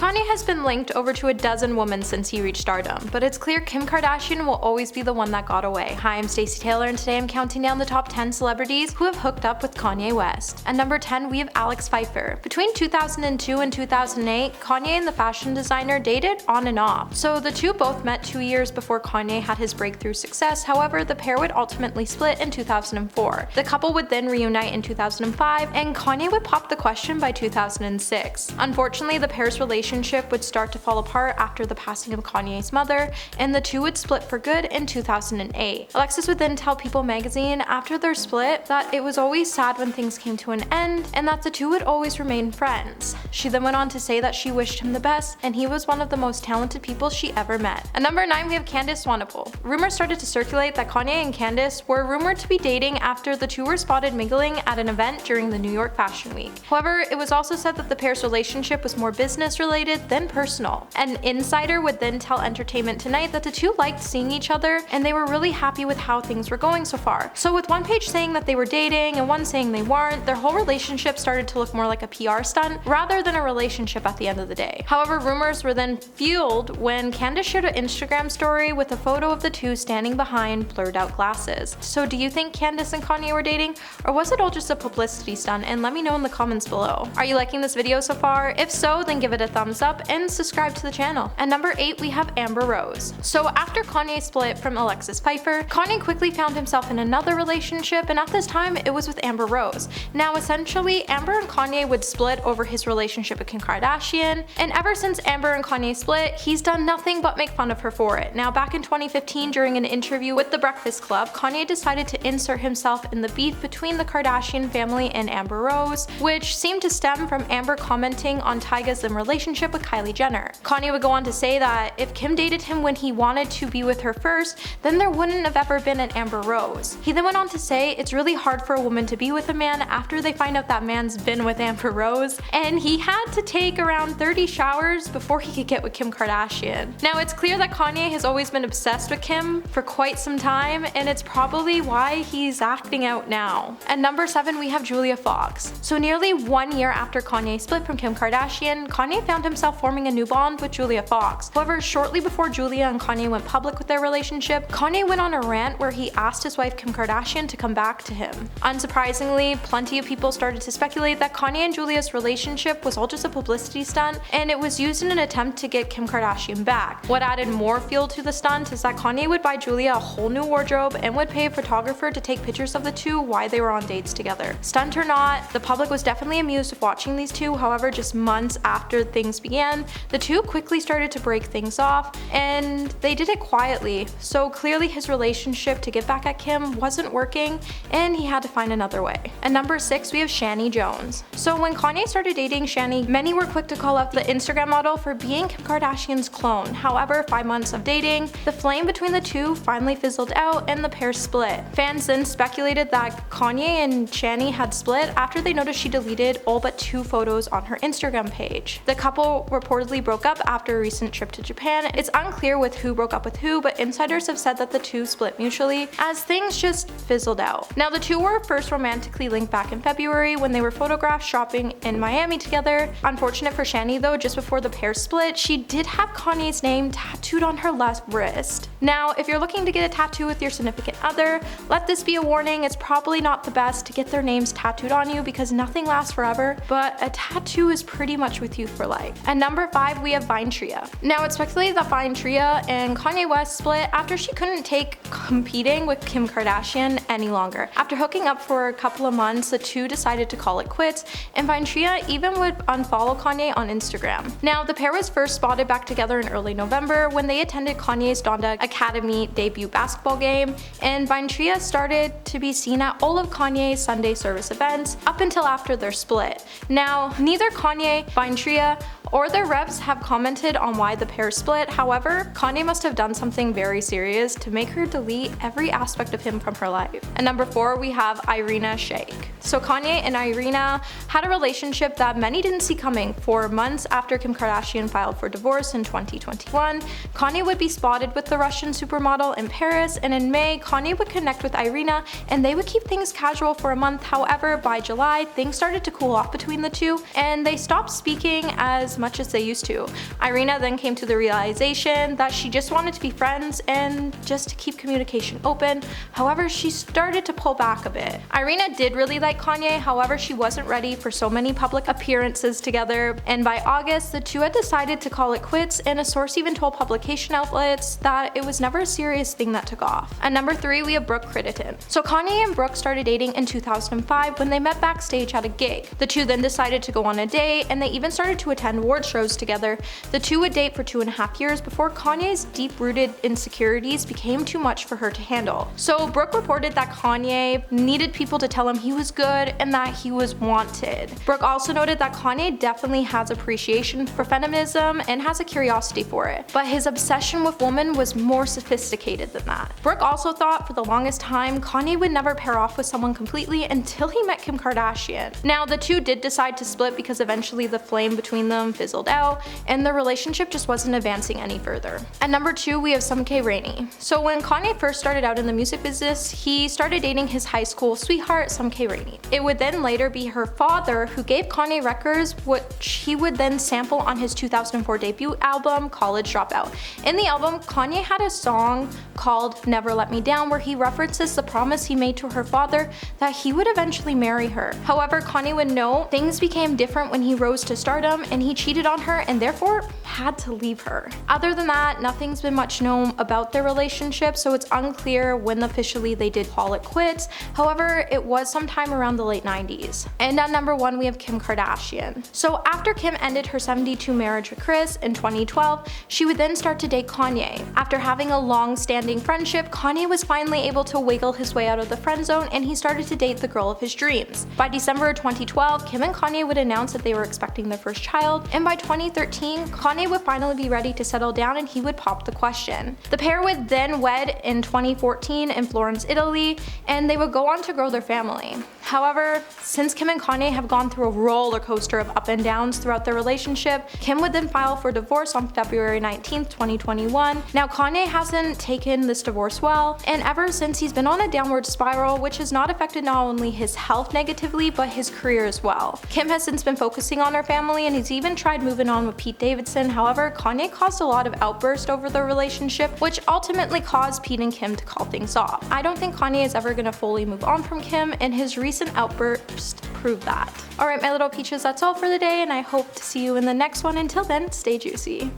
Kanye has been linked over to a dozen women since he reached stardom, but it's clear Kim Kardashian will always be the one that got away. Hi, I'm Stacey Taylor, and today I'm counting down the top 10 celebrities who have hooked up with Kanye West. At number 10, we have Alex Phifer. Between 2002 and 2008, Kanye and the fashion designer dated on and off. So the two both met 2 years before Kanye had his breakthrough success. However, the pair would ultimately split in 2004. The couple would then reunite in 2005, and Kanye would pop the question by 2006. Unfortunately, the pair's relationship would start to fall apart after the passing of Kanye's mother, and the two would split for good in 2008. Alexis would then tell People magazine after their split that it was always sad when things came to an end, and that the two would always remain friends. She then went on to say that she wished him the best, and he was one of the most talented people she ever met. At number 9, we have Candice Swanepoel. Rumors started to circulate that Kanye and Candice were rumored to be dating after the two were spotted mingling at an event during the New York Fashion Week. However, it was also said that the pair's relationship was more business related than personal. An insider would then tell Entertainment Tonight that the two liked seeing each other and they were really happy with how things were going so far. So with one page saying that they were dating and one saying they weren't, their whole relationship started to look more like a PR stunt rather than a relationship at the end of the day. However, rumors were then fueled when Candice shared an Instagram story with a photo of the two standing behind blurred out glasses. So do you think Candice and Kanye were dating, or was it all just a publicity stunt? And let me know in the comments below. Are you liking this video so far? If so, then give it a thumbs up and subscribe to the channel. At number 8, we have Amber Rose. So after Kanye split from Alexis Phifer, Kanye quickly found himself in another relationship, and at this time it was with Amber Rose. Now essentially, Amber and Kanye would split over his relationship with Kim Kardashian, and ever since Amber and Kanye split, he's done nothing but make fun of her for it. Now back in 2015, during an interview with The Breakfast Club, Kanye decided to insert himself in the beef between the Kardashian family and Amber Rose, which seemed to stem from Amber commenting on Tyga's relationship with Kylie Jenner. Kanye would go on to say that if Kim dated him when he wanted to be with her first, then there wouldn't have ever been an Amber Rose. He then went on to say it's really hard for a woman to be with a man after they find out that man's been with Amber Rose, and he had to take around 30 showers before he could get with Kim Kardashian. Now it's clear that Kanye has always been obsessed with Kim for quite some time, and it's probably why he's acting out now. At number 7, we have Julia Fox. So nearly 1 year after Kanye split from Kim Kardashian, Kanye found himself forming a new bond with Julia Fox. However, shortly before Julia and Kanye went public with their relationship, Kanye went on a rant where he asked his wife Kim Kardashian to come back to him. Unsurprisingly, plenty of people started to speculate that Kanye and Julia's relationship was all just a publicity stunt, and it was used in an attempt to get Kim Kardashian back. What added more fuel to the stunt is that Kanye would buy Julia a whole new wardrobe and would pay a photographer to take pictures of the two while they were on dates together. Stunt or not, the public was definitely amused with watching these two. However, just months after things began, the two quickly started to break things off, and they did it quietly. So clearly his relationship to get back at Kim wasn't working, and he had to find another way. At number 6, we have Chaney Jones. So when Kanye started dating Chaney, many were quick to call out the Instagram model for being Kim Kardashian's clone. However, 5 months of dating, the flame between the two finally fizzled out and the pair split. Fans then speculated that Kanye and Chaney had split after they noticed she deleted all but 2 photos on her Instagram page. The couple reportedly broke up after a recent trip to Japan. It's unclear with who broke up with who, but insiders have said that the two split mutually as things just fizzled out. Now the two were first romantically linked back in February when they were photographed shopping in Miami together. Unfortunate for Chaney though, just before the pair split, she did have Kanye's name tattooed on her left wrist. Now if you're looking to get a tattoo with your significant other, let this be a warning, it's probably not the best to get their names tattooed on you because nothing lasts forever, but a tattoo is pretty much with you for life. At number 5, we have Vinetria. Now it's speculated that Vinetria and Kanye West split after she couldn't take competing with Kim Kardashian any longer. After hooking up for a couple of months, the two decided to call it quits, and Vinetria even would unfollow Kanye on Instagram. Now the pair was first spotted back together in early November when they attended Kanye's Donda Academy debut basketball game, and Vinetria started to be seen at all of Kanye's Sunday service events up until after their split. Now neither Kanye, Vinetria, or their reps have commented on why the pair split. However, Kanye must have done something very serious to make her delete every aspect of him from her life. At number 4, we have Irina Shayk. So Kanye and Irina had a relationship that many didn't see coming. For months after Kim Kardashian filed for divorce in 2021, Kanye would be spotted with the Russian supermodel in Paris, and in May, Kanye would connect with Irina and they would keep things casual for a month. However, by July, things started to cool off between the two and they stopped speaking as as much as they used to. Irina then came to the realization that she just wanted to be friends and just to keep communication open. However, she started to pull back a bit. Irina did really like Kanye, however, she wasn't ready for so many public appearances together, and by August, the two had decided to call it quits, and a source even told publication outlets that it was never a serious thing that took off. At number 3, we have Brooke Crittendon. So Kanye and Brooke started dating in 2005 when they met backstage at a gig. The two then decided to go on a date, and they even started to attend award shows together. The two would date for 2.5 years before Kanye's deep-rooted insecurities became too much for her to handle. So Brooke reported that Kanye needed people to tell him he was good and that he was wanted. Brooke also noted that Kanye definitely has appreciation for feminism and has a curiosity for it, but his obsession with women was more sophisticated than that. Brooke also thought for the longest time Kanye would never pair off with someone completely until he met Kim Kardashian. Now, the two did decide to split because eventually the flame between them fizzled out and the relationship just wasn't advancing any further. At number 2, we have Sumeke Rainey. So when Kanye first started out in the music business, he started dating his high school sweetheart, Sumeke Rainey. It would then later be her father who gave Kanye records, which he would then sample on his 2004 debut album, College Dropout. In the album, Kanye had a song called Never Let Me Down where he references the promise he made to her father that he would eventually marry her. However, Kanye would note things became different when he rose to stardom and he cheated on her and therefore had to leave her. Other than that, nothing's been much known about their relationship, so it's unclear when officially they did call it quits. However, it was sometime around the late 90s. And at number 1, we have Kim Kardashian. So after Kim ended her 72 marriage with Kris in 2012, she would then start to date Kanye. After having a long-standing friendship, Kanye was finally able to wiggle his way out of the friend zone and he started to date the girl of his dreams. By December of 2012, Kim and Kanye would announce that they were expecting their first child, and by 2013, Kanye would finally be ready to settle down and he would pop the question. The pair would then wed in 2014 in Florence, Italy, and they would go on to grow their family. However, since Kim and Kanye have gone through a roller coaster of up and downs throughout their relationship, Kim would then file for divorce on February 19th, 2021. Now, Kanye hasn't taken this divorce well, and ever since he's been on a downward spiral, which has not affected not only his health negatively, but his career as well. Kim has since been focusing on her family, and he's even tried moving on with Pete Davidson. However, Kanye caused a lot of outbursts over the relationship, which ultimately caused Pete and Kim to call things off. I don't think Kanye is ever gonna fully move on from Kim, and his recent outburst proved that. Alright, my little peaches, that's all for the day, and I hope to see you in the next one. Until then, stay juicy.